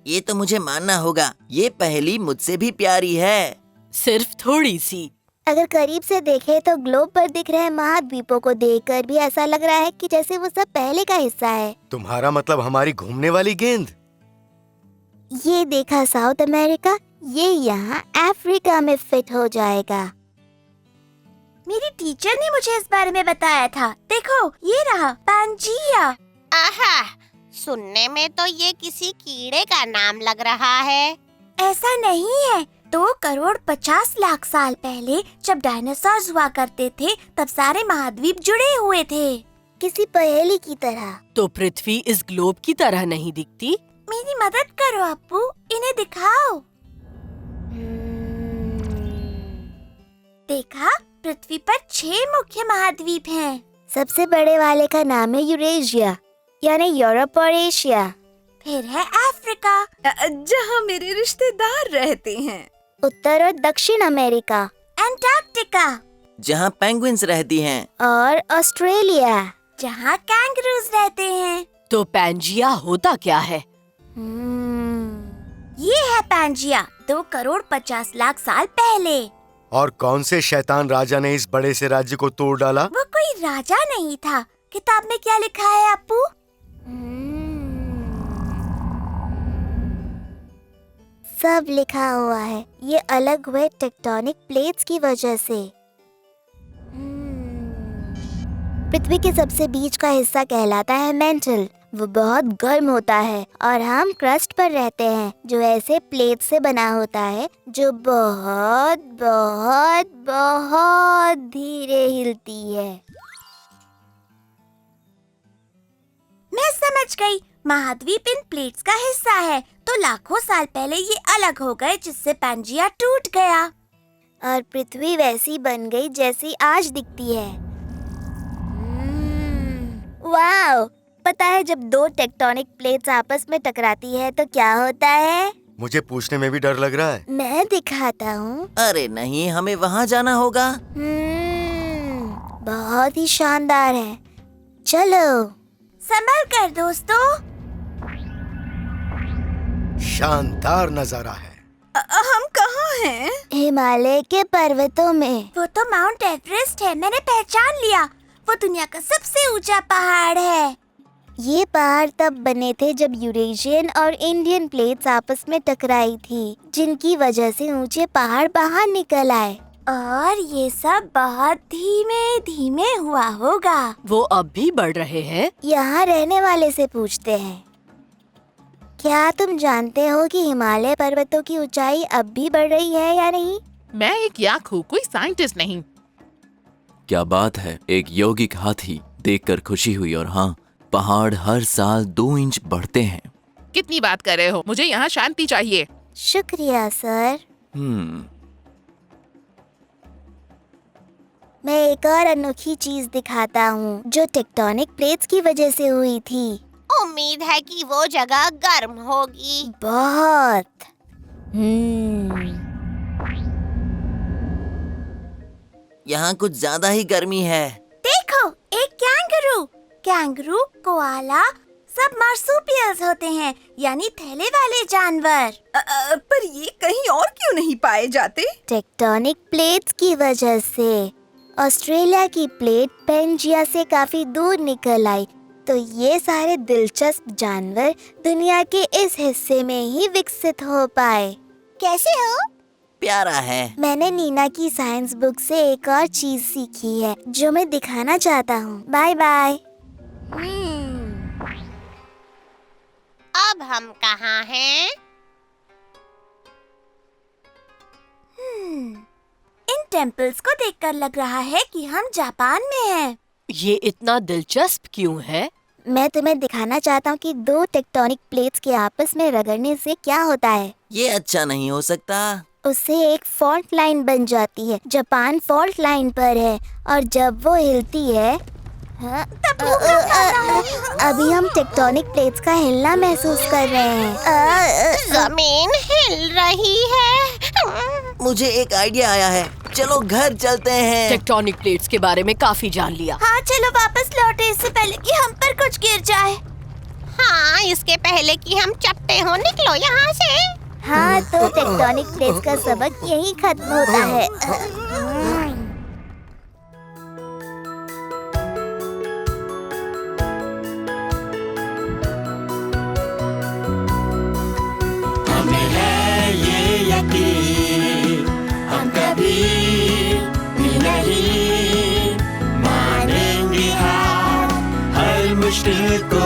ये तो मुझे मानना होगा, ये पहेली मुझसे भी प्यारी है। सिर्फ थोड़ी सी। अगर करीब से देखें तो ग्लोब पर दिख रहे महाद्वीपों को देखकर भी ऐसा लग रहा है कि जैसे वो सब पहले का हिस्सा है। तुम्हारा मतलब हमारी घूमने वाली गेंद? ये देखा साउथ अमेरिका, ये यहाँ अफ्रीका में फिट हो जाएगा। मेरी टीचर ने मुझे इस बारे में बताया था। देखो ये रहा पांजिया। आहा, सुनने में तो ये किसी कीड़े का नाम लग रहा है। ऐसा नहीं है, 2,50,00,000 साल पहले जब डायनासोर हुआ करते थे तब सारे महाद्वीप जुड़े हुए थे, किसी पहेली की तरह। तो पृथ्वी इस ग्लोब की तरह नहीं दिखती? मेरी मदद करो अप्पू, इन्हें दिखाओ। देखा, पृथ्वी पर 6 मुख्य महाद्वीप हैं। सबसे बड़े वाले का नाम है यूरेशिया, यानी यूरोप और एशिया। फिर है अफ्रीका, जहाँ मेरे रिश्तेदार रहते हैं। उत्तर और दक्षिण अमेरिका, अंटार्कटिका, जहाँ पेंगुइन्स रहती हैं। और ऑस्ट्रेलिया, जहाँ कैंगरूज रहते हैं। तो पैंजिया होता क्या है? ये है पैंजिया, 2,50,00,000 साल पहले। और कौन से शैतान राजा ने इस बड़े से राज्य को तोड़ डाला? वो कोई राजा नहीं था। किताब में क्या लिखा है अप्पू? सब लिखा हुआ है। ये अलग हुए टेक्टोनिक प्लेट्स की वजह से। पृथ्वी के सबसे बीच का हिस्सा कहलाता है मेंटल। वो बहुत गर्म होता है और हम क्रस्ट पर रहते हैं, जो ऐसे प्लेट से बना होता है जो बहुत बहुत बहुत धीरे हिलती है। मैं समझ गई, महाद्वीप इन प्लेट्स का हिस्सा है, तो लाखों साल पहले ये अलग हो गए, जिससे पैंजिया टूट गया और पृथ्वी वैसी बन गई जैसी आज दिखती है। वाओ! पता है जब 2 टेक्टोनिक प्लेट्स आपस में टकराती है तो क्या होता है? मुझे पूछने में भी डर लग रहा है। मैं दिखाता हूँ। अरे नहीं, हमें वहाँ जाना होगा। बहुत ही शानदार है। चलो, संभल कर दोस्तों। शानदार नजारा है। हम कहाँ हैं? हिमालय के पर्वतों में। वो तो माउंट एवरेस्ट है, मैंने पहचान लिया। वो दुनिया का सबसे ऊंचा पहाड़ है। ये पहाड़ तब बने थे जब यूरेशियन और इंडियन प्लेट्स आपस में टकराई थी, जिनकी वजह से ऊंचे पहाड़ बाहर निकल आए। और ये सब बहुत धीमे धीमे हुआ होगा। वो अब भी बढ़ रहे हैं? यहाँ रहने वाले से पूछते हैं। क्या तुम जानते हो कि हिमालय पर्वतों की ऊंचाई अब भी बढ़ रही है या नहीं? मैं एक याक हूँ, कोई साइंटिस्ट नहीं। क्या बात है, एक यौगिक हाथी देखकर खुशी हुई। और हाँ, पहाड़ हर साल 2 इंच बढ़ते हैं। कितनी बात कर रहे हो, मुझे यहाँ शांति चाहिए। शुक्रिया सर। मैं एक और अनोखी चीज दिखाता हूँ जो टेक्टोनिक प्लेट्स की वजह से हुई थी। उम्मीद है कि वो जगह गर्म होगी। बहुत। यहाँ कुछ ज्यादा ही गर्मी है। देखो, एक कैंगरू, कोआला, सब मार्सुपियल्स होते हैं, यानी थैले वाले जानवर। पर ये कहीं और क्यों नहीं पाए जाते? टेक्टोनिक प्लेट्स की वजह से। ऑस्ट्रेलिया की प्लेट पैंजिया से काफी दूर निकल आई, तो ये सारे दिलचस्प जानवर दुनिया के इस हिस्से में ही विकसित हो पाए। कैसे हो? प्यारा है। मैंने नीना की साइंस बुक से एक और चीज सीखी है जो मैं दिखाना चाहता हूँ। Bye bye. अब हम कहाँ हैं? इन टेम्पल्स को देखकर लग रहा है कि हम जापान में हैं। ये इतना दिलचस्प क्यों है? मैं तुम्हें दिखाना चाहता हूँ कि 2 टेक्टोनिक प्लेट्स के आपस में रगड़ने से क्या होता है। ये अच्छा नहीं हो सकता। उससे एक फॉल्ट लाइन बन जाती है। जापान फॉल्ट लाइन पर है और जब वो हिलती है, अभी हम टेक्टोनिक प्लेट्स का हिलना महसूस कर रहे हैं। जमीन हिल रही है। मुझे एक आइडिया आया है, चलो घर चलते हैं। टेक्टोनिक प्लेट्स के बारे में काफी जान लिया। हाँ, चलो वापस लौटे इससे पहले कि हम पर कुछ गिर जाए। हाँ, इसके पहले कि हम चपटे हो, निकलो यहाँ से। हाँ, तो टेक्टोनिक प्लेट्स का सबक यही खत्म होता है। हमें है ये यकीन, हम कभी भी नहीं मानेंगे हार, हर मुश्किल को